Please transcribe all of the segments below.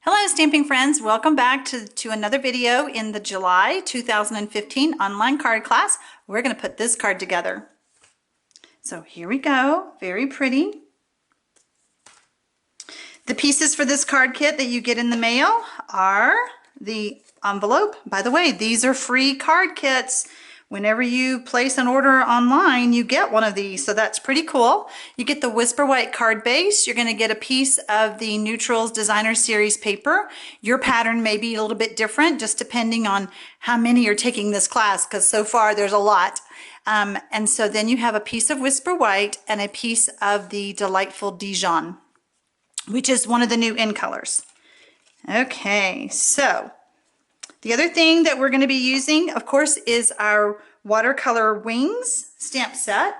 Hello stamping friends, welcome back to another video in the July 2015 online card class. We're going to put this card together. So here we go, very pretty. The pieces for this card kit that you get in the mail are the envelope. By the way, these are free card kits. Whenever you place an order online, you get one of these, so that's pretty cool. You get the Whisper White card base. You're going to get a piece of the Neutrals Designer Series paper. Your pattern may be a little bit different, just depending on how many are taking this class, because so far there's a lot. And so then you have a piece of Whisper White and a piece of the Delightful Dijon, which is one of the new in colors. Okay, so the other thing that we're going to be using, of course, is our Watercolor Wings stamp set.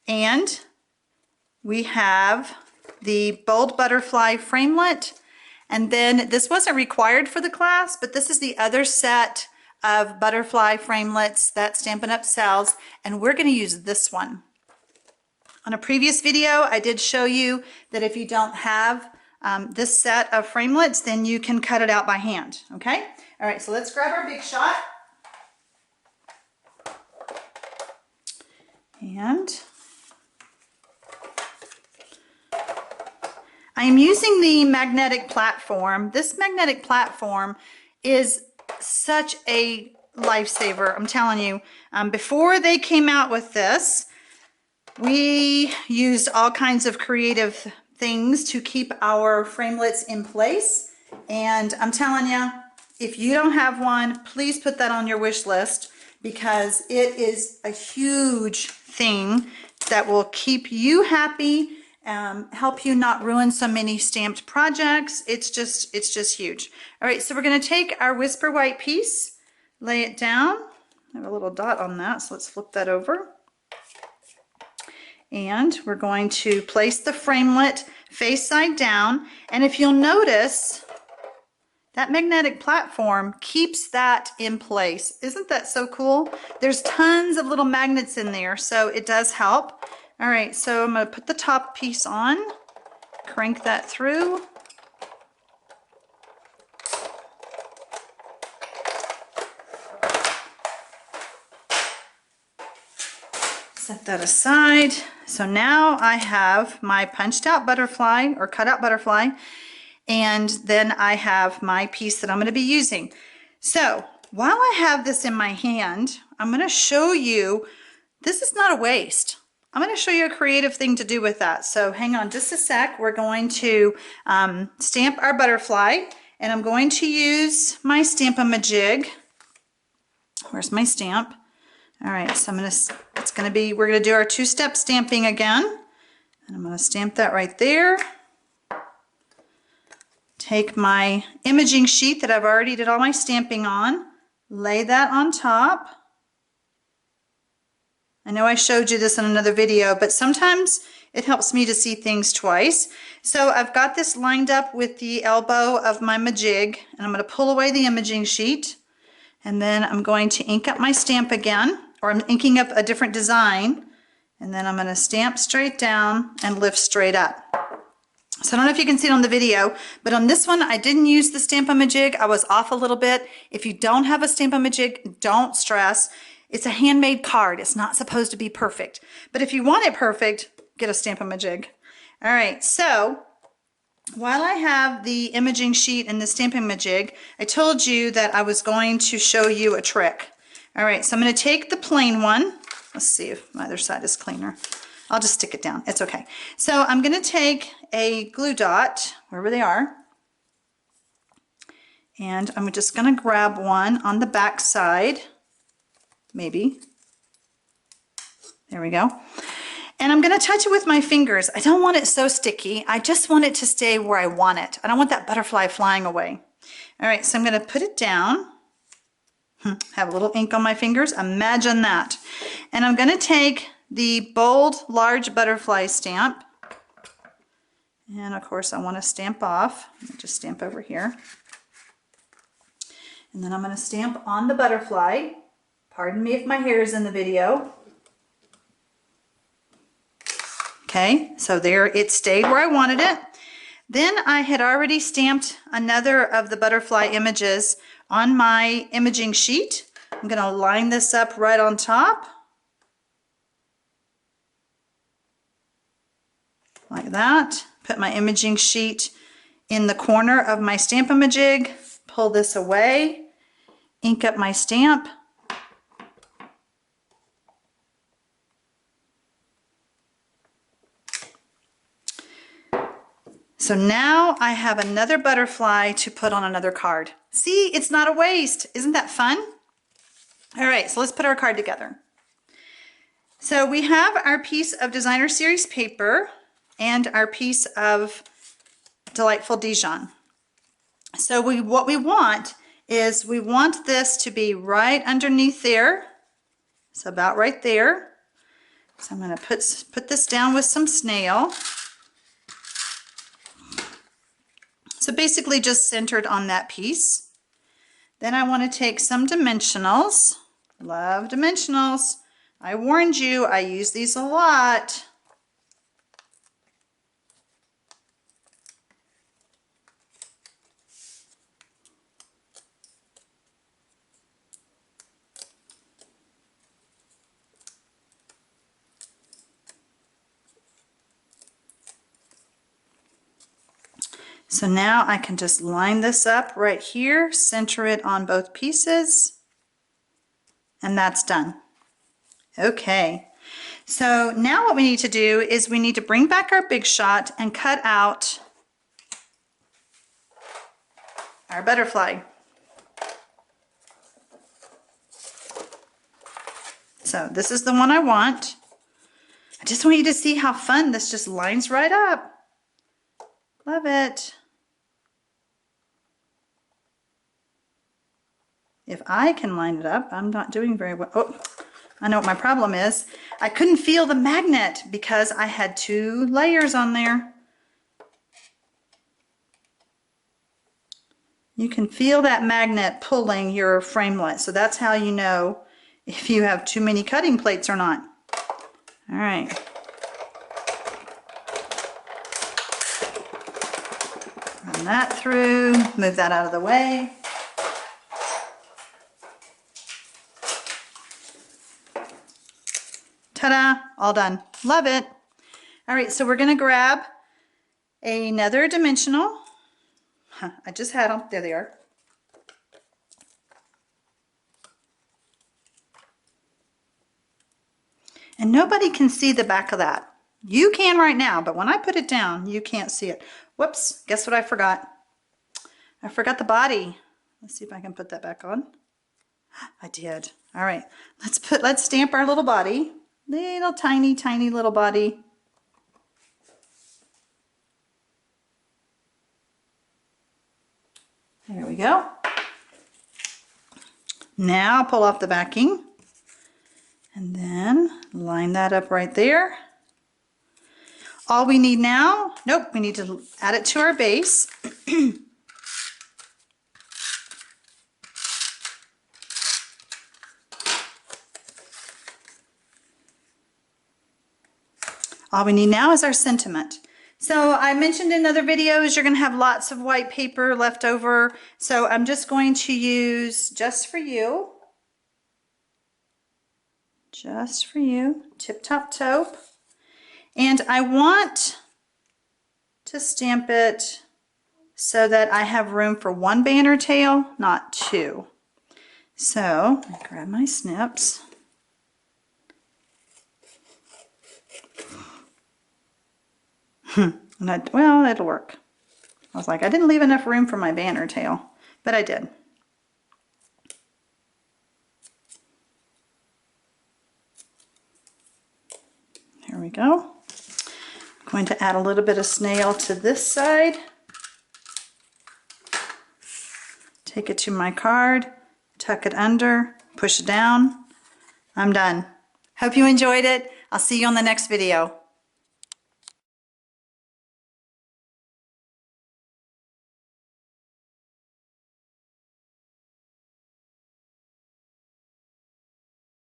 And we have the Bold Butterfly framelit. And then this wasn't required for the class, but this is the other set of butterfly framelits that Stampin' Up! Sells. And we're going to use this one. On a previous video, I did show you that if you don't have this set of framelits, then you can cut it out by hand, okay? All right, so let's grab our Big Shot. And I am using the magnetic platform. This magnetic platform is such a lifesaver, I'm telling you. Before they came out with this, we used all kinds of creative things to keep our framelits in place, and I'm telling you, if you don't have one, please put that on your wish list, because it is a huge thing that will keep you happy, help you not ruin so many stamped projects. It's just huge. All right, so we're going to take our Whisper White piece, lay it down. I have a little dot on that, so let's flip that over. And we're going to place the framelit face side down. And if you'll notice, that magnetic platform keeps that in place. Isn't that so cool? There's tons of little magnets in there, so it does help. All right, so I'm going to put the top piece on, crank that through. Set that aside. So now I have my punched out butterfly or cut out butterfly, and then I have my piece that I'm going to be using. So while I have this in my hand, I'm going to show you, this is not a waste. I'm going to show you a creative thing to do with that. So hang on just a sec. We're going to stamp our butterfly, and I'm going to use my Stamp-A-Majig. Where's my stamp? All right, so we're gonna do our two-step stamping again. And I'm gonna stamp that right there. Take my imaging sheet that I've already did all my stamping on, lay that on top. I know I showed you this in another video, but sometimes it helps me to see things twice. So I've got this lined up with the elbow of my Majig, and I'm gonna pull away the imaging sheet, and then I'm going to ink up my stamp again. Or I'm inking up a different design, and then I'm going to stamp straight down and lift straight up. So I don't know if you can see it on the video, but on this one I didn't use the Stamp-A-Majig. I was off a little bit. If you don't have a Stamp-A-Majig, don't stress. It's a handmade card. It's not supposed to be perfect. But if you want it perfect, get a Stamp-A-Majig. All right, so while I have the imaging sheet and the Stamp-A-Majig, I told you that I was going to show you a trick. All right, so I'm going to take the plain one. Let's see if my other side is cleaner. I'll just stick it down. It's okay. So I'm going to take a glue dot, wherever they are, and I'm just going to grab one on the back side, maybe. There we go. And I'm going to touch it with my fingers. I don't want it so sticky. I just want it to stay where I want it. I don't want that butterfly flying away. All right, so I'm going to put it down. Have a little ink on my fingers. Imagine that. And I'm going to take the Bold Large Butterfly stamp. And of course I want to stamp off. Let me just stamp over here. And then I'm going to stamp on the butterfly. Pardon me if my hair is in the video. Okay, so there it stayed where I wanted it. Then I had already stamped another of the butterfly images on my imaging sheet. I'm going to line this up right on top. Like that. Put my imaging sheet in the corner of my Stamp-A-Majig. Pull this away. Ink up my stamp. So now I have another butterfly to put on another card. See, it's not a waste. Isn't that fun? All right, so let's put our card together. So we have our piece of Designer Series paper and our piece of Delightful Dijon. So what we want is we want this to be right underneath there. So about right there. So I'm going to put this down with some snail. So basically just centered on that piece. Then I want to take some dimensionals. Love dimensionals. I warned you, I use these a lot. So now I can just line this up right here, center it on both pieces, and that's done. Okay, so now what we need to do is we need to bring back our Big Shot and cut out our butterfly. So this is the one I want. I just want you to see how fun this just lines right up. Love it. If I can line it up, I'm not doing very well. Oh, I know what my problem is. I couldn't feel the magnet because I had 2 layers on there. You can feel that magnet pulling your framelit, so that's how you know if you have too many cutting plates or not. All right. Run that through, move that out of the way. Ta-da, all done. Love it. All right, so we're going to grab another dimensional. I just had them. There they are. And nobody can see the back of that. You can right now, but when I put it down, you can't see it. Whoops, guess what I forgot? I forgot the body. Let's see if I can put that back on. I did. All right, let's stamp our little body. Little tiny, tiny little body. There we go. Now pull off the backing and then line that up right there. All we need now, nope, we need to add it to our base. All we need now is our sentiment. So I mentioned in other videos you're going to have lots of white paper left over. So I'm just going to use Just For You. Just For You, Tip Top Taupe. And I want to stamp it so that I have room for 1 banner tail, not 2. So I grab my snips. Well, it'll work. I was like, I didn't leave enough room for my banner tail, but I did. Here we go. I'm going to add a little bit of snail to this side. Take it to my card, tuck it under, push it down. I'm done. Hope you enjoyed it. I'll see you on the next video.